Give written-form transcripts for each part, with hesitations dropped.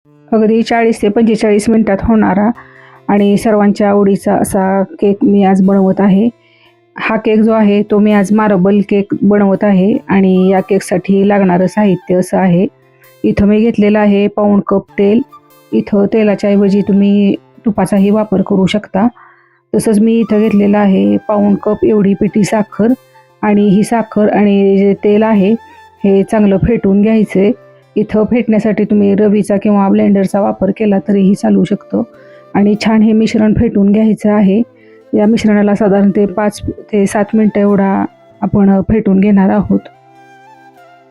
अगदी 40 ते 45 मिनिटात होणारा आणि सर्वांच्या आवडीचा असा केक मी आज बनवत आहे. हा केक जो आहे तो मी आज मार्बल केक बनवत आहे आणि या केकसाठी लागणारं साहित्य असं आहे. इथं मी घेतलेलं आहे पाऊण कप तेल. इथं तेलाच्या ऐवजी तुम्ही तुपाचाही वापर करू शकता. तसंच मी इथं घेतलेलं आहे पाऊण कप एवढी पिठी साखर आणि ही साखर आणि जे तेल आहे हे चांगलं फेटून घ्यायचं. इथं फेटण्यासाठी तुम्ही रवीचा किंवा ब्लेंडरचा वापर केला तरीही चालू शकतो आणि छान हे मिश्रण फेटून घ्यायचं आहे. या मिश्रणाला साधारण 5 ते 7 मिनिटं एवढा आपण फेटून घेणार आहोत.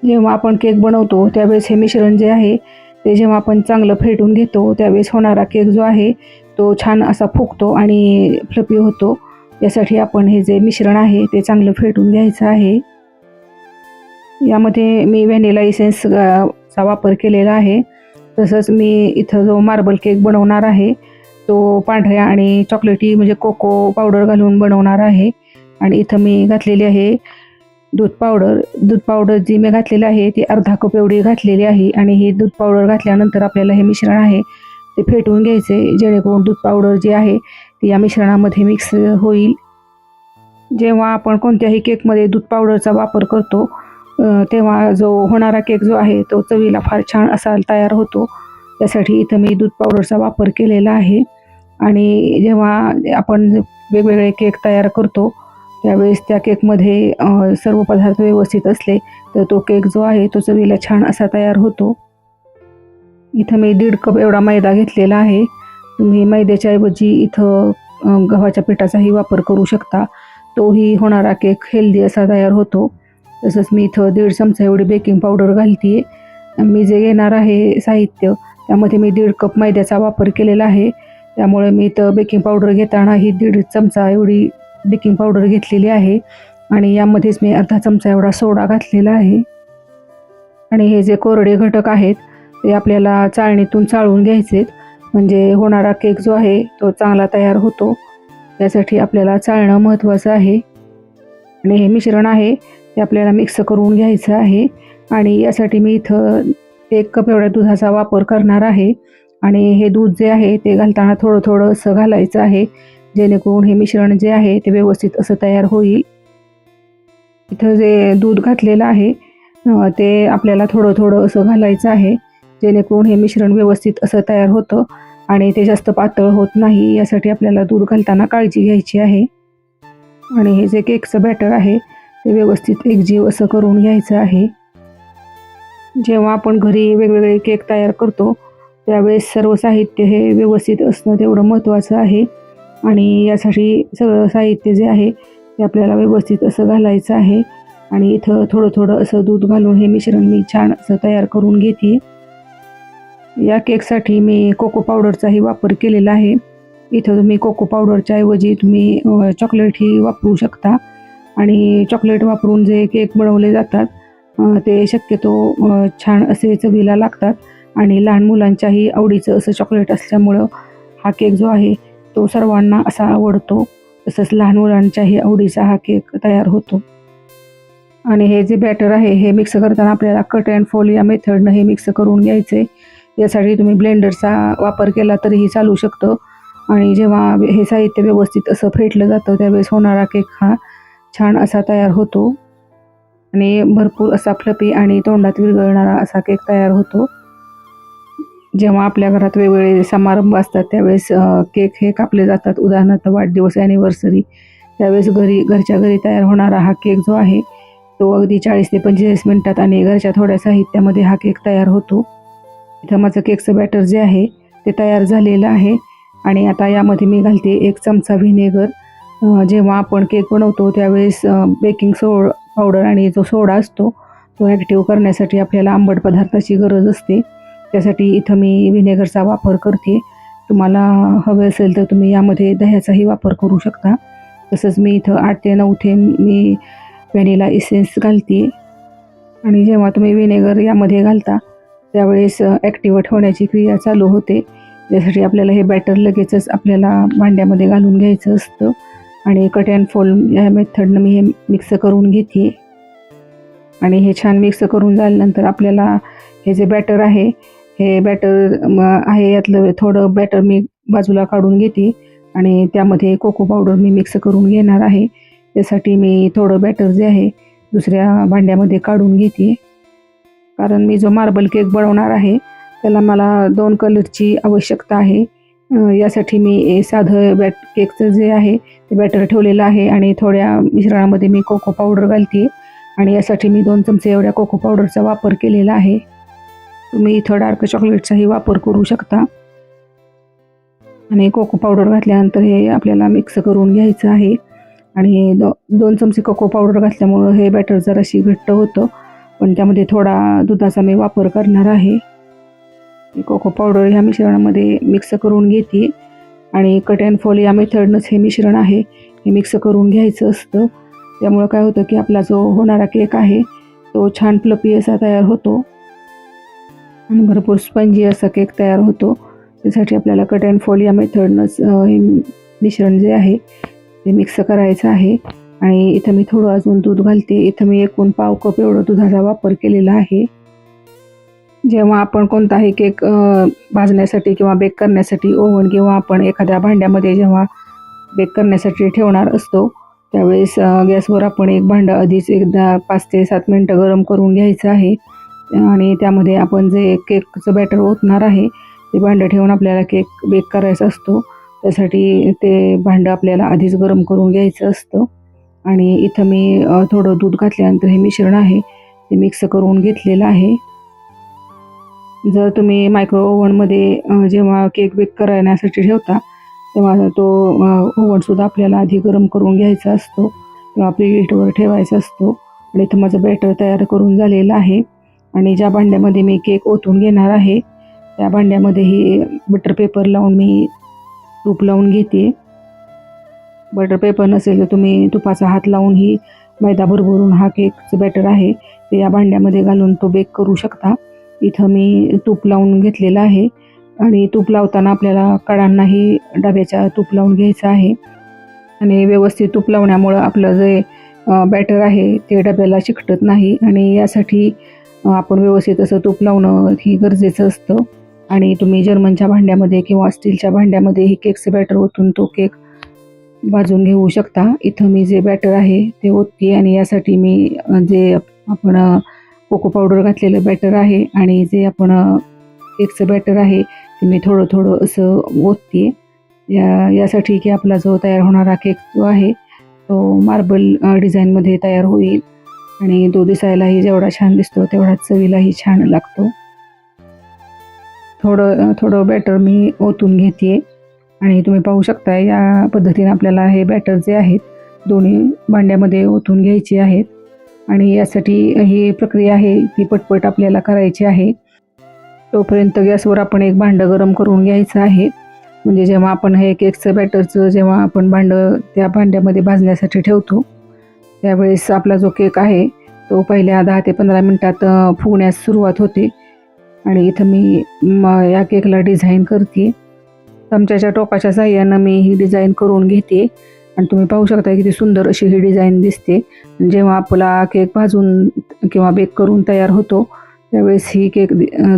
जेव्हा आपण केक बनवतो त्यावेळेस हे मिश्रण जे आहे ते जेव्हा आपण चांगलं फेटून घेतो त्यावेळेस होणारा केक जो आहे तो छान असा फुगतो आणि फ्लफी होतो. यासाठी आपण हे जे मिश्रण आहे ते चांगलं फेटून घ्यायचं आहे. यामध्ये मी व्हॅनिला इसेन्स चा वापर केलेला आहे. तसंच मी इथं जो मार्बल केक बनवणार आहे तो पांढऱ्या आणि चॉकलेटी म्हणजे कोको पावडर घालून बनवणार आहे. आणि इथं मी घातलेली आहे दूध पावडर. दूध पावडर जी मी घातलेली आहे ती अर्धा कप एवढी घातलेली आहे. आणि ही दूध पावडर घातल्यानंतर आपल्याला हे मिश्रण आहे ते फेटून घ्यायचे जेणेकरून दूध पावडर जी आहे ती या मिश्रणामध्ये मिक्स होईल. जेव्हा आपण कोणत्याही केकमध्ये दूध पावडरचा वापर करतो तेव्हा जो होणारा केक जो आहे तो चवीला फार छान असा तयार होतो. त्यासाठी इथं मी दूध पावडरचा वापर केलेला आहे. आणि जेव्हा आपण वेगवेगळे केक तयार करतो त्यावेळेस त्या केकमध्ये सर्व पदार्थ व्यवस्थित असले तर तो केक जो आहे तो चवीला छान असा तयार होतो. इथं मी 1.5 कप एवढा मैदा घेतलेला आहे. तुम्ही मैद्याच्या ऐवजी इथं गव्हाच्या पिठाचाही वापर करू शकता. तोही होणारा केक हेल्दी असा तयार होतो. तसंच मी इथं 1.5 चमचा एवढी बेकिंग पावडर घालते. मी जे घेणार आहे साहित्य त्यामध्ये मी 1.5 कप मैद्याचा वापर केलेला आहे. त्यामुळे मी इथं बेकिंग पावडर घेताना ही 1.5 चमचा एवढी बेकिंग पावडर घेतलेली आहे. आणि यामध्येच मी अर्धा चमचा एवढा सोडा घातलेला आहे. आणि हे जे कोरडे घटक आहेत ते आपल्याला चाळणीतून चाळून घ्यायचेत म्हणजे होणारा केक जो आहे तो चांगला तयार होतो. त्यासाठी आपल्याला चाळणं महत्त्वाचं आहे. आणि हे मिश्रण आहे ते आपल्याला मिक्स करून घ्यायचं आहे. आणि यासाठी मी इथं 1 कप एवढ्या दुधाचा वापर करणार आहे. आणि हे दूध जे आहे ते घालताना थोडं थोडं असं घालायचं आहे जेणेकरून हे मिश्रण जे आहे ते व्यवस्थित असं तयार होईल. इथं जे दूध घातलेलं आहे ते आपल्याला थोडं थोडं असं घालायचं आहे जेणेकरून हे मिश्रण व्यवस्थित असं तयार होतं आणि ते जास्त पातळ होत नाही. यासाठी आपल्याला दूध घालताना काळजी घ्यायची आहे. आणि हे जे केकचं बॅटर आहे ते व्यवस्थित एकजीव असं करून घ्यायचं आहे. जेव्हा आपण घरी वेगवेगळे केक तयार करतो त्यावेळेस सर्व साहित्य हे व्यवस्थित असणं तेवढं महत्त्वाचं आहे. आणि यासाठी सगळं साहित्य जे आहे ते आपल्याला व्यवस्थित असं घालायचं आहे. आणि इथं थोडं थोडं असं दूध घालून हे मिश्रण मी छान असं तयार करून घेते. या केकसाठी मी कोको पावडरचाही वापर केलेला आहे. इथं तुम्ही कोको पावडरच्या ऐवजी तुम्ही चॉकलेटही वापरू शकता. आणि चॉकलेट वापरून जे केक बनवले जातात ते शक्यतो छान असे चवीला लागतात. आणि लहान मुलांच्याही आवडीचं असं चॉकलेट असल्यामुळं हा केक जो आहे तो सर्वांना असा आवडतो. तसंच लहान मुलांच्याही आवडीचा हा केक तयार होतो. आणि हे जे बॅटर आहे हे मिक्स करताना आपल्याला कट अँड फोल्ड या मेथडनं हे मिक्स करून घ्यायचं आहे. यासाठी तुम्ही ब्लेंडरचा वापर केला तरीही चालू शकतो. आणि जेव्हा हे साहित्य व्यवस्थित असं फेटलं जातं त्यावेळेस होणारा केक हा छान असा तयार होतो. आणि भरपूर असा फ्लफी आणि तोंडात विरघळणारा असा केक तयार होतो. जेव्हा आपल्या घरात वेगवेगळे समारंभ असतात त्यावेळेस केक हे कापले जातात. उदाहरणार्थ वाढदिवस ॲनिव्हर्सरी त्यावेळेस घरच्या घरी तयार होणारा हा केक जो आहे तो अगदी 40 ते 45 मिनिटात आणि घरच्या थोड्या साहित्यामध्ये हा केक तयार होतो. इथं माझं केकचं बॅटर जे आहे ते तयार झालेलं आहे. आणि आता यामध्ये मी घालते 1 चमचा व्हिनेगर. जेव्हा आपण केक बनवतो त्यावेळेस बेकिंग पावडर आणि जो सोडा असतो तो ॲक्टिव्ह करण्यासाठी आपल्याला आंबट पदार्थाची गरज असते. त्यासाठी इथं मी व्हिनेगरचा वापर करते. तुम्हाला हवे असेल तर तुम्ही यामध्ये दह्याचाही वापर करू शकता. तसंच मी इथं 8 ते 9 थेंब मी व्हॅनिला इसेन्स घालते. आणि जेव्हा तुम्ही व्हिनेगर यामध्ये घालता त्यावेळेस ॲक्टिव्ह होण्याची क्रिया चालू होते. त्यासाठी आपल्याला हे बॅटर लगेचच आपल्याला भांड्यामध्ये घालून घ्यायचं असतं. आणि कट अँड फोल्ड या मेथडनं मी हे मिक्स करून घेते. आणि हे छान मिक्स करून झाल्यानंतर आपल्याला हे जे बॅटर आहे हे बॅटर आहे, यातलं थोडं बॅटर मी बाजूला काढून घेते आणि त्यामध्ये कोको पावडर मी मिक्स करून घेणार आहे. त्यासाठी मी थोडं बॅटर जे आहे दुसऱ्या भांड्यामध्ये काढून घेते, कारण मी जो मार्बल केक बनवणार आहे त्याला मला 2 कलरची आवश्यकता आहे. यासाठी मी साधं केकचं जे आहे ते बॅटर ठेवलेलं आहे आणि थोड्या मिश्रणामध्ये मी कोको पावडर घालते आणि यासाठी मी 2 चमचे एवढ्या कोको पावडरचा वापर केलेला आहे. तुम्ही इथं डार्क चॉकलेटचाही वापर करू शकता. आणि कोको पावडर घातल्यानंतर हे आपल्याला मिक्स करून घ्यायचं आहे आणि 2 चमचे कोको पावडर घातल्यामुळं हे बॅटर जराशी घट्ट होतं, पण त्यामध्ये थोडा दुधाचा मी वापर करणार आहे. कोको पावडर ह्या मिश्रणामध्ये मिक्स करून घेते आणि कट अँड फोल्ड या मेथडनंच हे मिश्रण आहे हे मिक्स करून घ्यायचं असतं. त्यामुळं काय होतं की आपला जो होणारा केक आहे तो छान फ्लफी असा तयार होतो आणि भरपूर स्पंजी असा केक तयार होतो. त्यासाठी आपल्याला कट अँड फोल्ड या मेथडनंच हे मिश्रण जे आहे ते मिक्स करायचं आहे. आणि इथं मी थोडं अजून दूध घालते. इथं मी एकूण पाव कप एवढं दुधाचा वापर केलेला आहे. जेव्हा आपण कोणताही केक भाजण्यासाठी किंवा बेक करण्यासाठी ओव्हन किंवा आपण एखाद्या भांड्यामध्ये जेव्हा बेक करण्यासाठी ठेवणार असतो त्यावेळेस गॅसवर आपण एक भांडं आधीच एकदा 5 ते 7 मिनटं गरम करून घ्यायचं आहे आणि त्यामध्ये आपण जे केकचं बॅटर ओतणार आहे ते भांडं ठेवून आपल्याला केक बेक करायचा असतो. त्यासाठी ते भांडं आपल्याला आधीच गरम करून घ्यायचं असतं. आणि इथं मी थोडं दूध घातल्यानंतर हे मिश्रण आहे ते मिक्स करून घेतलेलं आहे. जर तुम्ही मायक्रो ओव्हनमध्ये जेव्हा केक बेक करण्यासाठी ठेवता तेव्हा तो ओव्हनसुद्धा आपल्याला आधी गरम करून घ्यायचा असतो किंवा प्रीहीटवर ठेवायचा असतो. आणि इथं माझं बॅटर तयार करून झालेलं आहे आणि ज्या भांड्यामध्ये मी केक ओतून घेणार आहे त्या भांड्यामध्येही बटर पेपर लावून मी तूप लावून घेते. बटर पेपर नसेल तर तुम्ही तुपाचा हात लावूनही मैदा भरभरून हा केकचं बॅटर आहे ते या भांड्यामध्ये घालून तो बेक करू शकता. इथं मी तूप लावून घेतलेलं आहे आणि तूप लावताना आपल्याला कडांनाही डब्याच्या तूप लावून घ्यायचं आहे आणि व्यवस्थित तूप लावण्यामुळं आपलं जे बॅटर आहे ते डब्याला चिकटत नाही आणि यासाठी आपण व्यवस्थित असं तूप लावणं ही गरजेचं असतं. आणि तुम्ही जर्मनच्या भांड्यामध्ये किंवा स्टीलच्या भांड्यामध्ये ही केकचं बॅटर ओतून तो केक भाजून घेऊ शकता. इथं मी जे बॅटर आहे ते ओतते आणि यासाठी मी जे आपण कोको पावडर घातलेलं बॅटर आहे आणि जे आपण केकचं बॅटर आहे ते मी थोडं थोडं असं ओतते यासाठी की आपला जो तयार होणारा केक जो आहे तो मार्बल डिझाईनमध्ये तयार होईल आणि तो दिसायलाही जेवढा छान दिसतो तेवढाच चवीलाही छान लागतो. थोडं थोडं बॅटर मी ओतून घेते आणि तुम्ही पाहू शकता या पद्धतीने आपल्याला हे बॅटर जे आहेत दोन्ही भांड्यामध्ये ओतून घ्यायचे आहेत. आणि यासाठी ही प्रक्रिया आहे ती पटपट आपल्याला करायची आहे. तोपर्यंत गॅसवर आपण एक भांडं गरम करून घ्यायचं आहे. म्हणजे जेव्हा आपण हे केकचं बॅटरचं जेव्हा आपण भांडं त्या भांड्यामध्ये भाजण्यासाठी ठेवतो त्यावेळेस आपला जो केक आहे तो पहिल्या 10 ते 15 मिनटात फुगण्यास सुरुवात होते. आणि इथं मी या केकला डिझाईन करते. चमच्याच्या टोकाच्या साहाय्यानं मी ही डिझाईन करून घेते आणि तुम्ही पाहू शकता किती सुंदर अशी ही डिझाईन दिसते. जेव्हा आपला केक भाजून किंवा बेक करून तयार होतो त्यावेळेस ही केक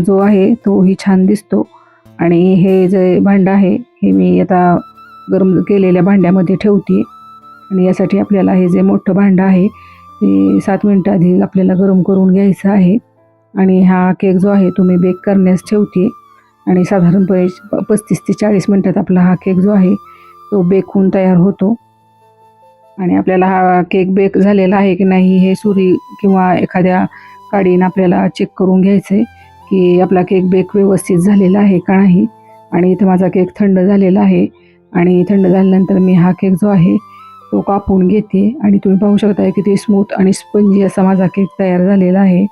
जो आहे तोही छान दिसतो. आणि हे जे भांडं आहे हे मी आता गरम केलेल्या भांड्यामध्ये ठेवते आणि यासाठी आपल्याला हे जे मोठं भांडं आहे ते 7 मिनटं आधी आपल्याला गरम करून घ्यायचं आहे. आणि हा केक जो आहे तो मी बेक करण्यास ठेवते आणि साधारणपणे 35 ते 40 मिनटात आपला हा केक जो आहे तो बेक होऊन तयार होतो. आणि आपल्याला हा केक बेक झालेला आहे की नाही हे सुरी किंवा एखाद्या काडीनं आपल्याला चेक करून घ्यायचं आहे की आपला केक बेक व्यवस्थित झालेला आहे का नाही. आणि इथं माझा केक थंड झालेला आहे आणि थंड झाल्यानंतर मी हा केक जो आहे तो कापून घेते आणि तुम्ही पाहू शकता किती स्मूथ आणि स्पंजी असा माझा केक तयार झालेला आहे.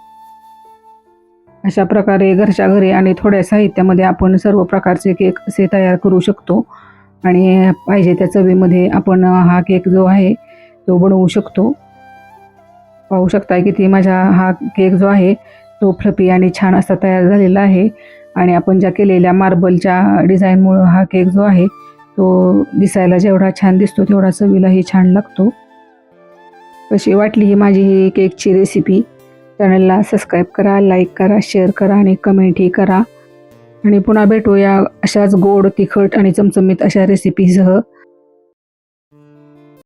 अशा प्रकारे घरच्या घरी आणि थोड्या साहित्यामध्ये आपण सर्व प्रकारचे केक असे तयार करू शकतो आणि पाहिजे त्या चवीमध्ये आपण हा केक जो आहे तो बनवू शकतो. पाहू शकता किती माझा हा केक जो आहे तो फ्लफी आणि छान असा तयार झालेला आहे. आणि आपण ज्या केलेल्या मार्बलच्या डिझाईनमुळं हा केक जो आहे तो दिसायला जेवढा छान दिसतो तेवढा चवीलाही छान लागतो. कशी वाटली ही माझी ही केकची रेसिपी. चॅनलला सबस्क्राईब करा, लाईक करा, शेअर करा आणि कमेंटही करा. आणि पुन्हा भेटूया अशाच गोड तिखट आणि चमचमीत अशा रेसिपीसह.